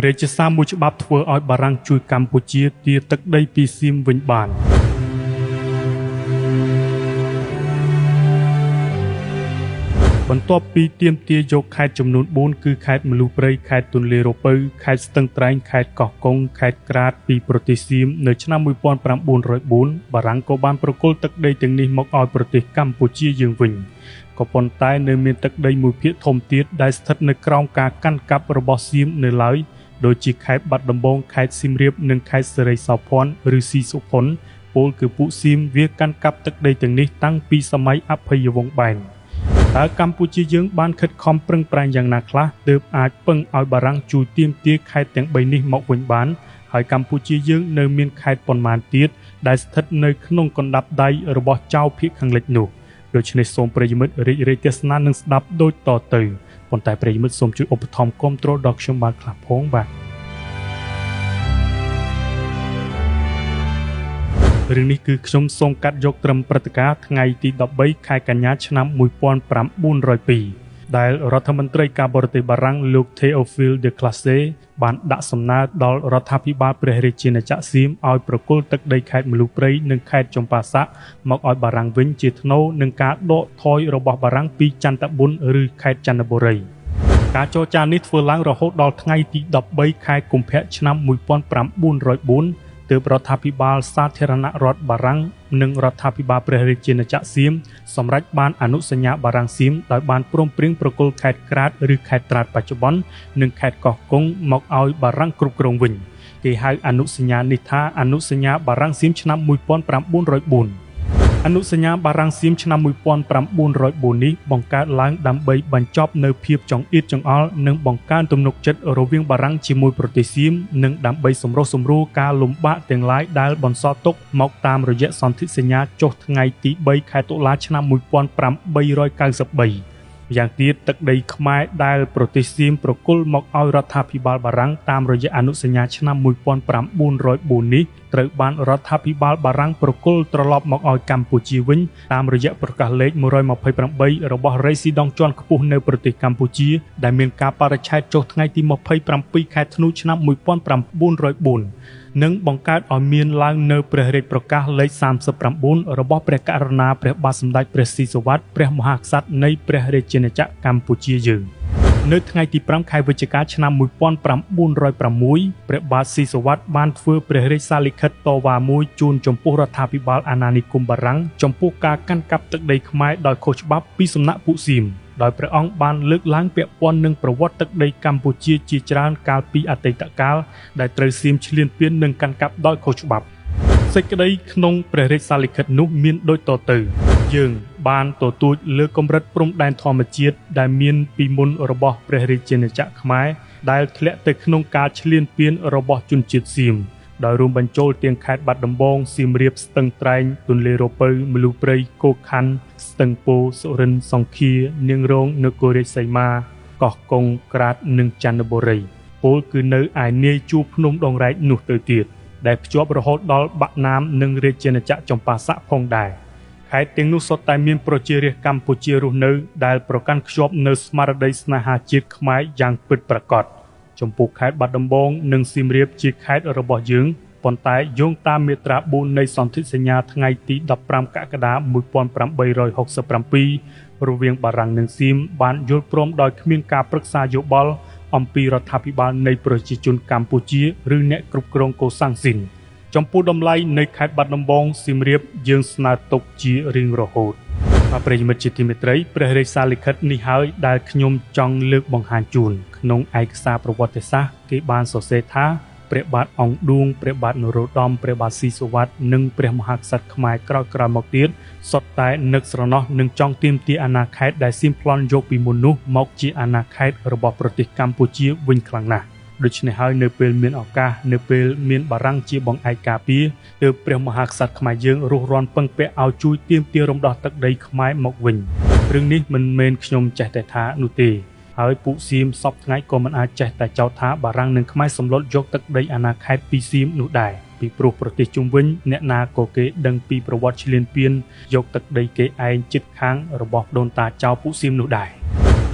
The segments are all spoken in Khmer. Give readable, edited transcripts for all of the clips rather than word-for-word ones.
រាជសារមួយច្បាប់ធ្វើឲ្យបារាំងជួយកម្ពុជាទារទឹកដីពីសៀមវិញបានបន្ទាប់ពីទាមទារយកខេត្តចំនួន4គឺខេត្តមលូព្រៃខេត្តទុនលារពៅខេត្តស្ទឹងត្រែងខេត្តកោះកុងខេត្តក្រាតពីប្រទេសសៀមនៅឆ្នាំ1904បារាំងក៏បានប្រគល់ទឹកដីទាំងនេះមកឲ្យប្រទេសកម្ពុជាយើងវិញក៏ប៉ុន្តែនៅមានទឹកដីមួយភាគធំទៀតដែលស្ថិតនៅក្រោមការកាន់កាប់របស់សៀមនៅឡើយដូចជាខេត្តបាត់ដំបងខេត្តសៀមរាបនិងខេត្តសេរីសោភ័ណ្ឌឬស៊ីសុផុនពលគឺពួកសៀមវាកាន់កាប់ទឹកដីទាំងនេះតាំងពីសម័យអភ័យវង្សបែនតើកម្ពុជាយើងបានខិតខំប្រឹងប្រែងយ៉ាងណាខ្លះទើបអាចពឹងឲ្យបារាំងជួយទាមទារខេត្តទាំង3នេះមកវិញបានហើយកម្ពុជាយើងនៅមានខេត្តប៉ុន្មានទៀតដែលស្ថិតនៅក្នុងកណ្ដាប់ដៃរបស់ចៅភាគខាងលិចនោះដូច្នេះសូមប្រិយមិត្តរីករាយទស្សនានិងស្ដាប់ដូចតទៅប៉ុន្តែប្រិយមិត្តសូមជួយឧបត្ថម្ភគាំទ្រដល់ខ្ញុំបានខ្លះផងបាទរឿងនេះគឺខ្ញុំសូមកាត់យកត្រឹមព្រឹត្តិការណ៍ថ្ងៃទី13ខែកញ្ញាឆ្នាំ1902ដែលរដ្ឋមន្ត្រីការបរទេសបារាំងលោក Théophile de Classet បានដាក់សំណើដល់រដ្ឋាភិបាលព្រះរាជាណាចក្រសៀមឲ្យប្រគល់ទឹកដីខេត្តមលូព្រៃនិងខេត្តចំប៉ាសាក់មកឲ្យបារាំងវិញជាថ្នូរនឹងការដកថយរបស់បារាំងពីចន្ទប៊ុនឬខេត្តចន្ទបុរីការចរចានេះធ្វើឡើងរហូតដល់ថ្ងៃទី13ខែកុម្ភៈឆ្នាំ1904ទើបរដ្ឋាភិបាលសាធារណរដ្ឋបារាំងនិងរដ្ឋាភិបាលព្រះរាជាណាចក្រសៀមសម្រេចបានអនុសញ្ញាបារាំងសៀមដោយបានព្រមព្រៀងប្រគល់ខេត្តក្រាតឬខេត្តត្រាតបច្ចុប្បន្ននិងខេត្តកោះកុងមកឲ្យបារាំងគ្រប់គ្រងវិញគេហៅអនុសញ្ញានេះថាអនុសញ្ញាបារាំងសៀមឆ្នាំ1904អនុសញ្ញាបារាំងសៀមឆ្នាំ1904នេះបង្កើតឡើងដើម្បីបញ្ចប់នៅភាពចង្អៀតចង្អល់និងបង្កើនទំនុកចិត្តរវាងបារាំងជាមួយប្រទេសសៀមនិងដើម្បីសម្រុះសម្រួលការលំបាកទាំងឡាយដែលបន្សល់ទុកមកតាមរយៈសន្ធិសញ្ញាចុះថ្ងៃទី3ខែតុលាឆ្នាំ1893យ៉ាងទៀតទឹកដីខ្មែរដែលប្រទេសសៀមប្រគល់មកឲ្យរដ្ឋាភិបាលបារាំងតាមរយៈអនុសញ្ញាឆ្នាំ1904នេះត្រូវបានរដ្ឋាភិបាលបារាំងប្រគល់ត្រឡប់មកឲ្យកម្ពុជាវិញតាមរយៈប្រកាសលេខ128របស់រេស៊ីដង់ជាន់ខ្ពស់នៅប្រទេសកម្ពុជាដែលមានកាលបរិច្ឆេទចុះថ្ងៃទី27ខែធ្នូឆ្នាំ1904និងបង្កើតឲ្យមានឡើងនៅព្រះរាជប្រកាសលេខ39របស់ព្រះករុណាព្រះបាទសម្ដេចព្រះស៊ីសុវត្ថិព្រះមហាក្សត្រនៃព្រះរាជាណាចក្រកម្ពុជាយើងនៅថ្ងៃទី5ខែវិច្ឆិកាឆ្នាំ1906ព្រះបាទស៊ីសុវត្ថិបានធ្វើព្រះរាជសារលិខិតតវ៉ាមួយជូនចំពោះរដ្ឋាភិបាលអាណានិគមបារាំងចំពោះការកាន់កាប់ទឹកដីខ្មែរដោយខុសច្បាប់ពីសំណាក់ពួកសៀមដោយព្រះអង្គបានលើកឡើងពាក់ព័ន្ធនឹងប្រវត្តិទឹកដីកម្ពុជាជាច្រើនកាលពីអតីតកាលដែលត្រូវសៀមឈ្លានពាននិងកាន់កាប់ដោយខុសច្បាប់សេចក្តីក្នុងព្រះរាជសារលិខិតនោះមានដូចតទៅយើងបានទទូចលើកម្រិតព្រំដែនធម្មជាតិដែលមានពីមុនរបស់ព្រះរាជាណាចក្រខ្មែរដែលធ្លាក់ទៅក្នុងការឈ្លានពានរបស់ជនជាតិសៀមដោយរួមបញ្ចូលទាំងខេត្តបាត់ដំបងសៀមរាបស្ទឹងត្រែងទុនលារពៅមលូព្រៃគោកខណ្ឌស្ទឹងពោធិ៍សុរិន្ទសង្ឃានាងរងនគររាជសីមាកោះកុងក្រាតនិងចន្ទបុរីពលគឺនៅឯនាយជួរភ្នំដងរែកនោះទៅទៀតដែលភ្ជាប់រហូតដល់បាក់ណាមនិងរាជាណាចក្រចំប៉ាសាក់ផងដែរខេត្តទាំងនោះសុទ្ធតែមានប្រជារាស្ត្រកម្ពុជារស់នៅដែលប្រកាន់ខ្ជាប់នៅស្មារតីស្នេហាជាតិខ្មែរយ៉ាងពិតប្រាកដចំពោះខេត្តបាត់ដំបងនិងសៀមរាបជាខេត្តរបស់យើងប៉ុន្តែយោងតាមមាត្រា4នៃសន្ធិសញ្ញាថ្ងៃទី15កក្កដា1867រវាងបារាំងនិងសៀមបានយល់ព្រមដោយគ្មានការប្រឹក្សាយោបល់អំពីរដ្ឋាភិបាលនៃប្រជាជនកម្ពុជាឬអ្នកគ្រប់គ្រងកូសាំងស៊ីនចំពោះតម្លៃនៃខេត្តបាត់ដំបងសៀមរាបយើងស្នើទុកជារៀងរហូតប្រិយមិត្តជាទីមេត្រីព្រះរាជសារលិខិតនេះហើយដែលខ្ញុំចង់លើកបង្ហាញជូនក្នុងឯកសារប្រវត្តិសាស្ត្រគេបានសរសេរថាព្រះបាទអង្គឌួងព្រះបាទនរោត្តមព្រះបាទស៊ីសុវត្ថិនិងព្រះមហាក្សត្រខ្មែរក្រោយៗមកទៀតសុទ្ធតែនឹកស្រណោះនិងចង់ទាមទារអាណាខេត្តដែលសៀមប្លន់យកពីមុននោះមកជាអាណាខេត្តរបស់ប្រទេសកម្ពុជាវិញខ្លាំងណាស់ដូច្នេះហើយនៅពេលមានឱកាសនៅពេលមានបារាំងជាបង្អែកការពារទើបព្រះមហាក្សត្រខ្មែរយើងរុះរាន់ពឹងពាក់ឲ្យជួយទាមទាររំដោះទឹកដីខ្មែរមកវិញរឿងនេះមិនមែនខ្ញុំចេះតែថានោះទេហើយពួកសៀមសពថ្ងៃក៏មិនអាចចេះតែចោទថាបារាំងនិងខ្មែរសម្លុតយកទឹកដីអាណាខេត្តពីសៀមនោះដែរពីព្រោះប្រទេសជុំវិញអ្នកណាក៏គេដឹងពីប្រវត្តិឈ្លានពានយកទឹកដីគេឯងជិតខាងរបស់ដូនតាចៅពួកសៀមនោះដែរ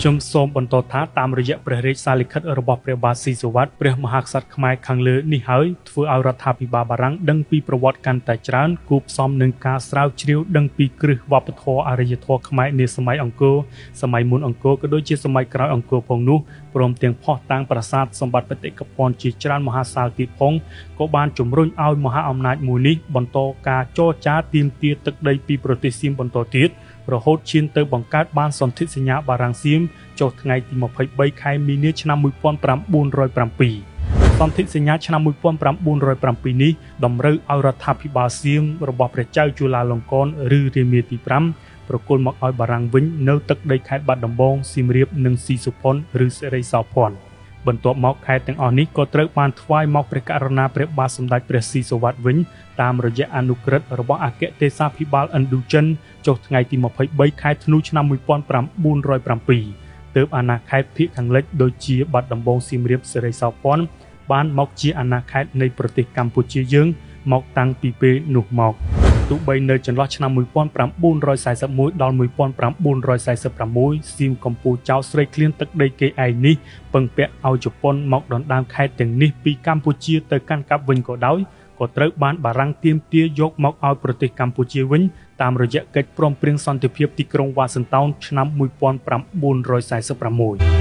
ខ្ញុំសូមបន្តថាតាមរយៈព្រះរាជសារលិខិតរបស់ព្រះបាទស៊ីសុវត្ថិព្រះមហាក្សត្រខ្មែរខាងលើនេះហើយធ្វើឲ្យរដ្ឋាភិបាលបារាំងដឹងពីប្រវត្តិកាន់តែច្រើនគូផ្សំនឹងការស្រាវជ្រាវដឹងពីគ្រឹះវប្បធម៌អរិយធម៌ខ្មែរនាសម័យអង្គរសម័យមុនអង្គរក៏ដូចជាសម័យក្រោយអង្គរផងនោះព្រមទាំងផុសតាំងប្រាសាទសម្បត្តិបេតិកភណ្ឌជាច្រើនមហាសាលទៀតផងក៏បានជំរុញឲ្យមហាអំណាចមួយនេះបន្តការចរចាទាមទារទឹកដីពីប្រទេសសៀមបន្តទៀតរហូតឈានទៅបង្កើតបានសន្ធិសញ្ញាបារាំងសៀមចុះថ្ងៃទី23ខែមីនាឆ្នាំ1907សន្ធិសញ្ញាឆ្នាំ1907នេះតម្រូវឲ្យរដ្ឋាភិបាលសៀមរបស់ព្រះចៅជូឡាលង្កនឬរាមាទី5ប្រគល់មកឲ្យបារាំងវិញនៅទឹកដីខេត្តបាត់ដំបងសៀមរាបនិងស៊ីសុផុនឬសិរីសោភ័ណ្ឌបន្ទាប់មកខេត្តទាំងអស់នេះក៏ត្រូវបានថ្វាយមកព្រះករុណាព្រះបាទសម្ដេចព្រះស៊ីសុវត្ថិវិញតាមរយៈអនុក្រឹត្យរបស់អគ្គទេសាភិបាលឥណ្ឌូចិនចុះថ្ងៃទី23ខែធ្នូឆ្នាំ1907ទើបអាណាខេត្តភាគខាងលិចដូចជាបាត់ដំបងសៀមរាបសិរីសោភ័ណ្ឌបានមកជាអាណាខេត្តនៃប្រទេសកម្ពុជាយើងមកតាំងពីពេលនោះមកទោះបីនៅចន្លោះឆ្នាំ1941ដល់1946សៀមកំពូលចៅស្រីឃ្លានទឹកដីគេឯងនេះពឹងពាក់ឲ្យជប៉ុនមកដណ្ដើមខេត្តទាំងនេះពីកម្ពុជាទៅកាន់កាប់វិញក៏ដោយក៏ត្រូវបានបារាំងទាមទារយកមកឲ្យប្រទេសកម្ពុជាវិញតាមរយៈកិច្ចព្រមព្រៀងសន្តិភាពទីក្រុងវ៉ាស៊ីនតោនឆ្នាំ1946